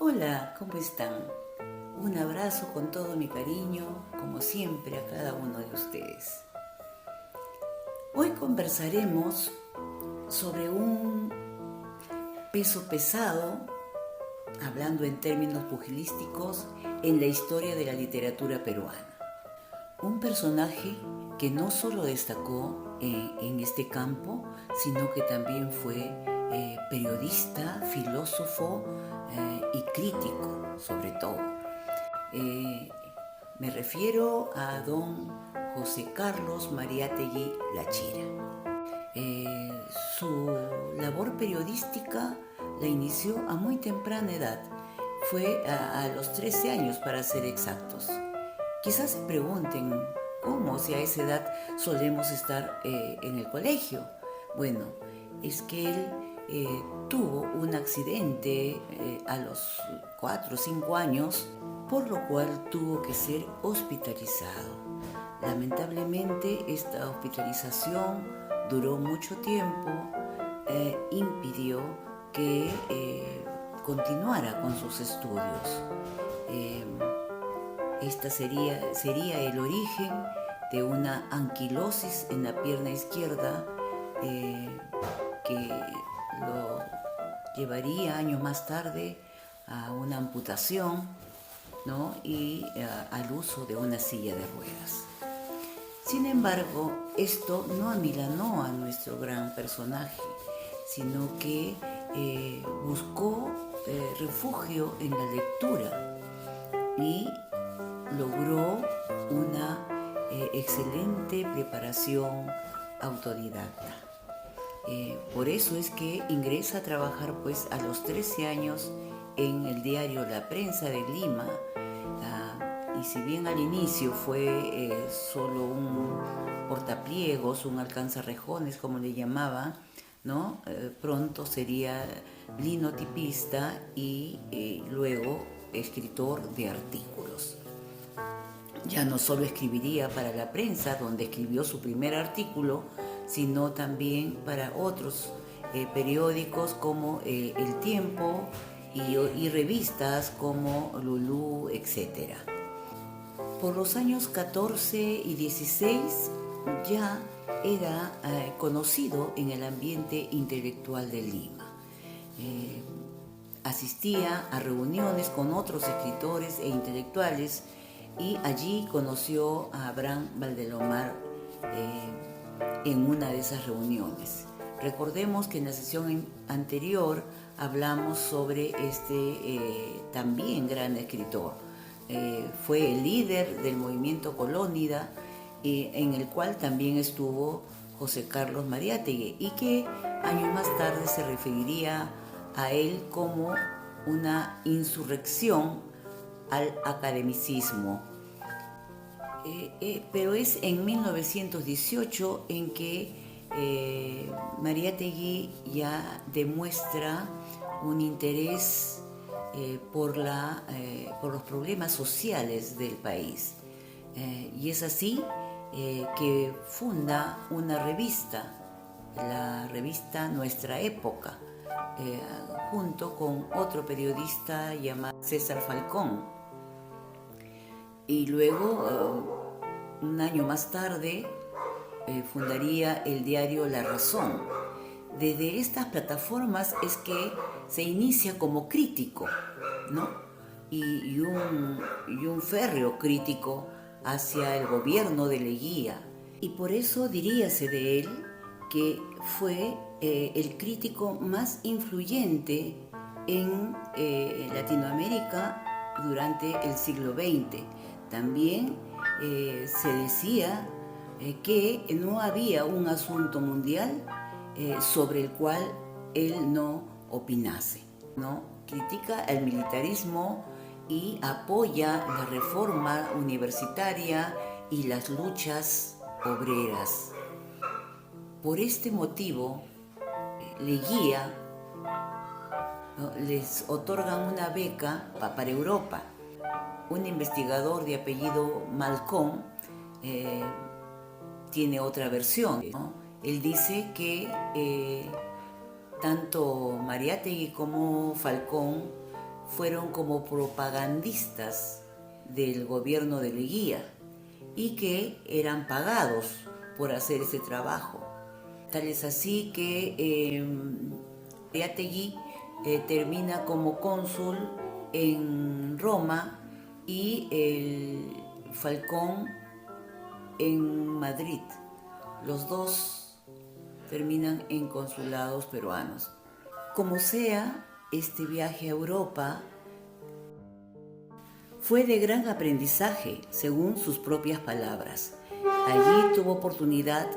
Hola, ¿cómo están? Un abrazo con todo mi cariño, como siempre, a cada uno de ustedes. Hoy conversaremos sobre un peso pesado, hablando en términos pugilísticos, en la historia de la literatura peruana. Un personaje que no solo destacó en este campo, sino que también fue periodista, filósofo y crítico, sobre todo. Me refiero a don José Carlos Mariátegui Lachira. Su labor periodística la inició a muy temprana edad. Fue a los 13 años, para ser exactos. Quizás se pregunten cómo, si a esa edad solemos estar en el colegio. Bueno, es que él tuvo un accidente a los 4 o 5 años, por lo cual tuvo que ser hospitalizado. Lamentablemente esta hospitalización duró mucho tiempo, impidió que continuara con sus estudios. Esta sería el origen de una anquilosis en la pierna izquierda que lo llevaría años más tarde a una amputación, ¿no? Y al uso de una silla de ruedas. Sin embargo, esto no amilanó a nuestro gran personaje, sino que buscó refugio en la lectura y logró una excelente preparación autodidacta. Por eso es que ingresa a trabajar pues a los 13 años en el diario La Prensa de Lima, y si bien al inicio fue solo un portapliegos, un alcanzarrejones como le llamaban, ¿no? Pronto sería linotipista y luego escritor de artículos. Ya no solo escribiría para La Prensa, donde escribió su primer artículo, sino también para otros periódicos como El Tiempo y revistas como Lulú, etc. Por los años 14 y 16 ya era conocido en el ambiente intelectual de Lima. Asistía a reuniones con otros escritores e intelectuales y allí conoció a Abraham Valdelomar en una de esas reuniones. Recordemos que en la sesión anterior hablamos sobre este también gran escritor. Fue el líder del movimiento Colónida, en el cual también estuvo José Carlos Mariátegui, y que años más tarde se referiría a él como una insurrección al academicismo. Pero es en 1918 en que Mariátegui ya demuestra un interés por los problemas sociales del país. Y es así que funda una revista, la revista Nuestra Época, junto con otro periodista llamado César Falcón. Y luego, un año más tarde, fundaría el diario La Razón. Desde estas plataformas es que se inicia como crítico, ¿no? Y un férreo crítico hacia el gobierno de Leguía. Y por eso diríase de él que fue el crítico más influyente en Latinoamérica durante el siglo XX. También se decía que no había un asunto mundial sobre el cual él no opinase, ¿no? Critica el militarismo y apoya la reforma universitaria y las luchas obreras. Por este motivo, Leguía, ¿no?, les otorgan una beca para Europa. Un investigador de apellido Malcón tiene otra versión, ¿no? Él dice que tanto Mariátegui como Falcón fueron como propagandistas del gobierno de Leguía y que eran pagados por hacer ese trabajo. Tal es así que Mariátegui termina como cónsul en Roma y el Falcón en Madrid. Los dos terminan en consulados peruanos. Como sea, este viaje a Europa fue de gran aprendizaje, según sus propias palabras. Allí tuvo oportunidad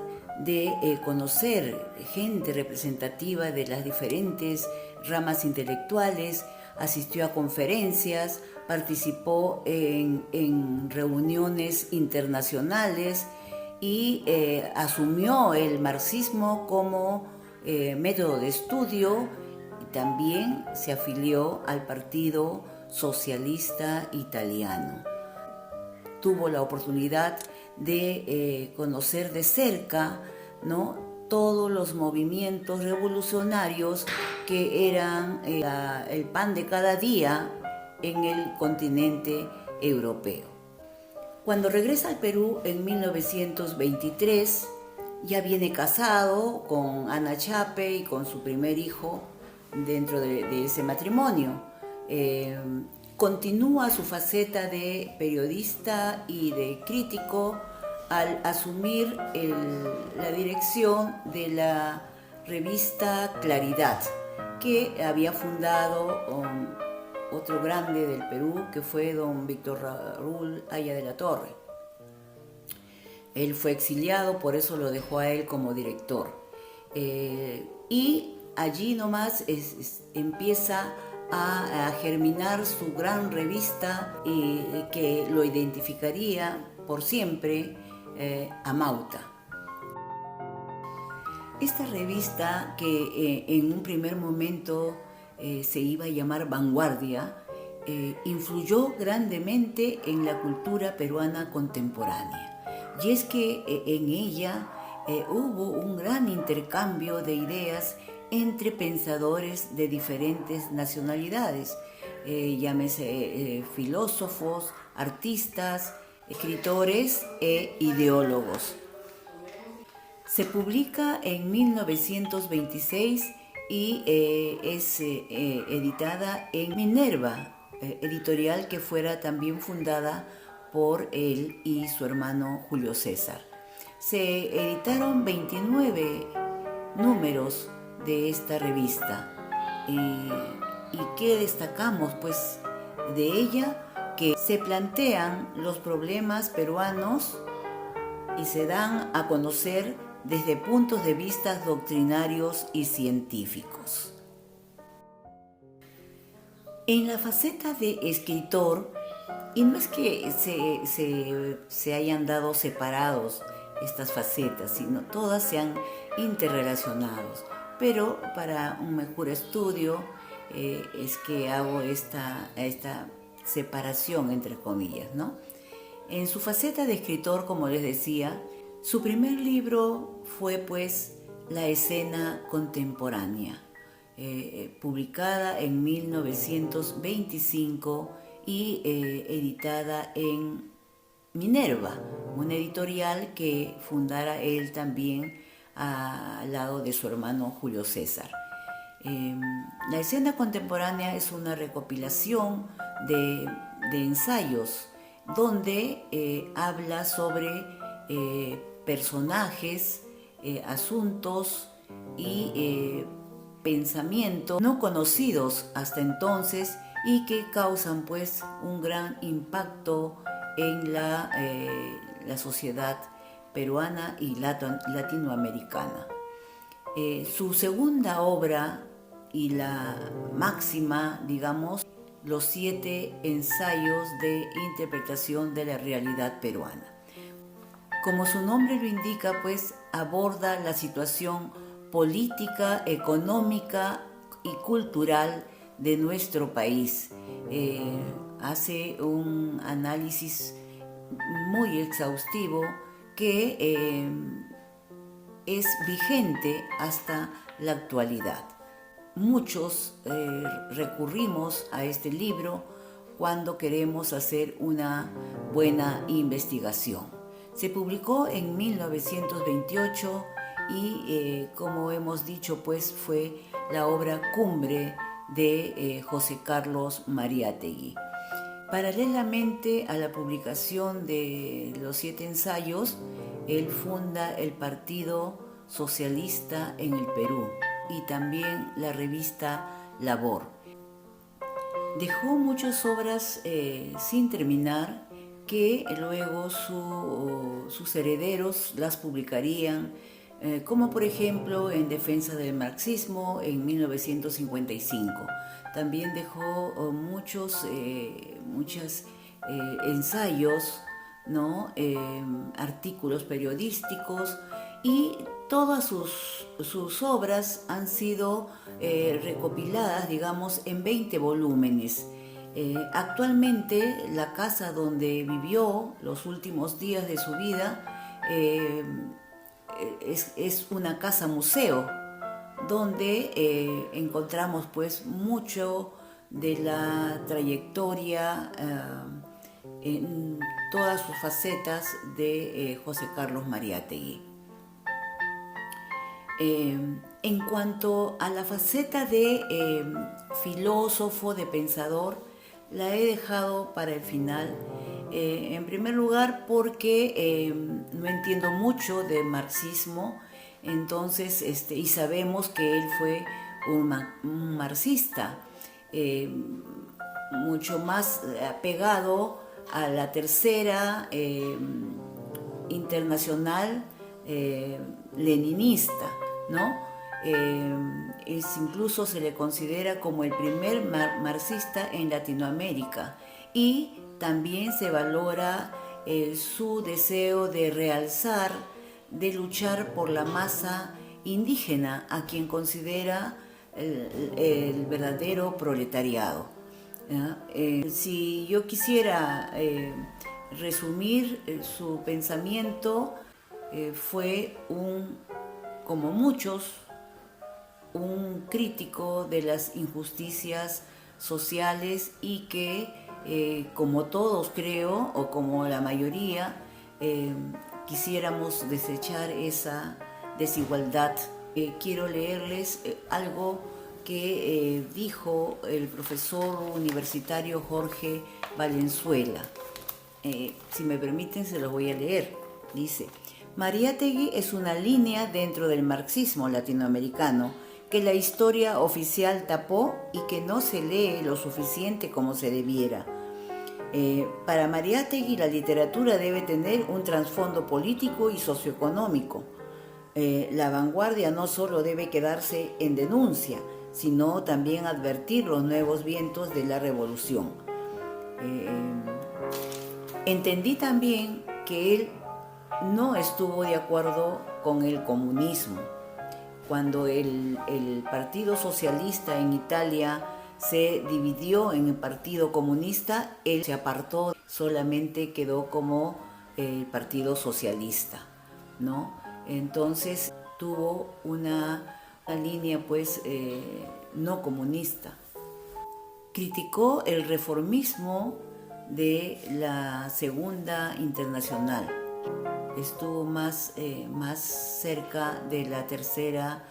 de conocer gente representativa de las diferentes ramas intelectuales, asistió a conferencias, participó en reuniones internacionales y asumió el marxismo como método de estudio. También se afilió al Partido Socialista Italiano. Tuvo la oportunidad de conocer de cerca, ¿no?, todos los movimientos revolucionarios que eran el pan de cada día en el continente europeo. Cuando regresa al Perú en 1923, ya viene casado con Ana Chape y con su primer hijo dentro de ese matrimonio. Continúa su faceta de periodista y de crítico al asumir la dirección de la revista Claridad, que había fundado otro grande del Perú, que fue don Víctor Raúl Haya de la Torre. Él fue exiliado, por eso lo dejó a él como director. Y allí nomás empieza a germinar su gran revista que lo identificaría por siempre, Amauta. Esta revista, que en un primer momento se iba a llamar Vanguardia, influyó grandemente en la cultura peruana contemporánea. Y es que en ella hubo un gran intercambio de ideas entre pensadores de diferentes nacionalidades, llámese filósofos, artistas, escritores e ideólogos. Se publica en 1926 y es editada en Minerva, editorial que fuera también fundada por él y su hermano Julio César. Se editaron 29 números de esta revista. ¿Y qué destacamos pues de ella? Que se plantean los problemas peruanos y se dan a conocer desde puntos de vista doctrinarios y científicos. En la faceta de escritor, y no es que se hayan dado separados estas facetas, sino todas se han interrelacionado. Pero para un mejor estudio es que hago esta separación entre comillas, ¿no? En su faceta de escritor, como les decía, su primer libro fue pues La escena contemporánea, publicada en 1925 y editada en Minerva, una editorial que fundara él también al lado de su hermano Julio César. La escena contemporánea es una recopilación de ensayos donde habla sobre personajes, asuntos y pensamientos no conocidos hasta entonces y que causan pues un gran impacto en la sociedad peruana y latinoamericana. Su segunda obra y la máxima, digamos, los 7 ensayos de interpretación de la realidad peruana. Como su nombre lo indica, pues aborda la situación política, económica y cultural de nuestro país. Hace un análisis muy exhaustivo que es vigente hasta la actualidad. muchos recurrimos a este libro cuando queremos hacer una buena investigación. Se publicó en 1928 y, como hemos dicho, pues fue la obra cumbre de José Carlos Mariátegui. Paralelamente a la publicación de los 7 ensayos, él funda el Partido Socialista en el Perú y también la revista Labor. Dejó muchas obras sin terminar que luego sus herederos las publicarían, como por ejemplo En defensa del marxismo en 1955. También dejó muchos ensayos, ¿no? Artículos periodísticos, y todas sus obras han sido recopiladas, digamos, en 20 volúmenes. Actualmente la casa donde vivió los últimos días de su vida es una casa museo, donde encontramos pues mucho de la trayectoria en todas sus facetas de José Carlos Mariátegui. En cuanto a la faceta de filósofo, de pensador, la he dejado para el final. En primer lugar porque no entiendo mucho de marxismo, entonces, y sabemos que él fue un marxista, mucho más apegado a la tercera internacional leninista, ¿no? Incluso se le considera como el primer marxista en Latinoamérica, y también se valora su deseo de realzar, de luchar por la masa indígena, a quien considera el verdadero proletariado. Si yo quisiera resumir su pensamiento, fue como muchos, un crítico de las injusticias sociales, y que, como todos creo, o como la mayoría, quisiéramos desechar esa desigualdad. Quiero leerles algo que dijo el profesor universitario Jorge Valenzuela. Si me permiten, se los voy a leer. Dice: Mariátegui es una línea dentro del marxismo latinoamericano que la historia oficial tapó y que no se lee lo suficiente como se debiera. Para Mariátegui, la literatura debe tener un trasfondo político y socioeconómico. La vanguardia no solo debe quedarse en denuncia, sino también advertir los nuevos vientos de la revolución. Entendí también que él no estuvo de acuerdo con el comunismo. Cuando el Partido Socialista en Italia se dividió en el Partido Comunista, él se apartó, solamente quedó como el Partido Socialista, ¿no? Entonces tuvo una línea pues no comunista. Criticó el reformismo de la Segunda Internacional. Estuvo más cerca de la Tercera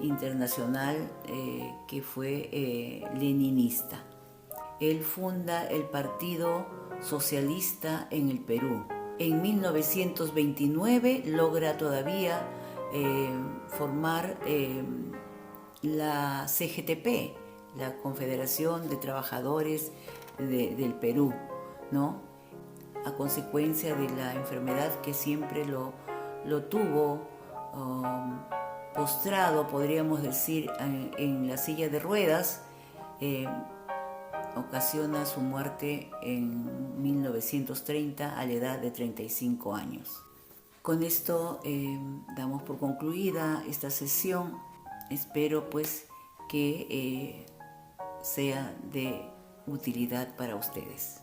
Internacional, que fue leninista. Él funda el Partido Socialista en el Perú. En 1929 logra todavía formar la CGTP, la Confederación de Trabajadores del Perú, ¿no? A consecuencia de la enfermedad que siempre lo tuvo postrado, podríamos decir, en la silla de ruedas, ocasiona su muerte en 1930 a la edad de 35 años. Con esto damos por concluida esta sesión. Espero pues que sea de utilidad para ustedes.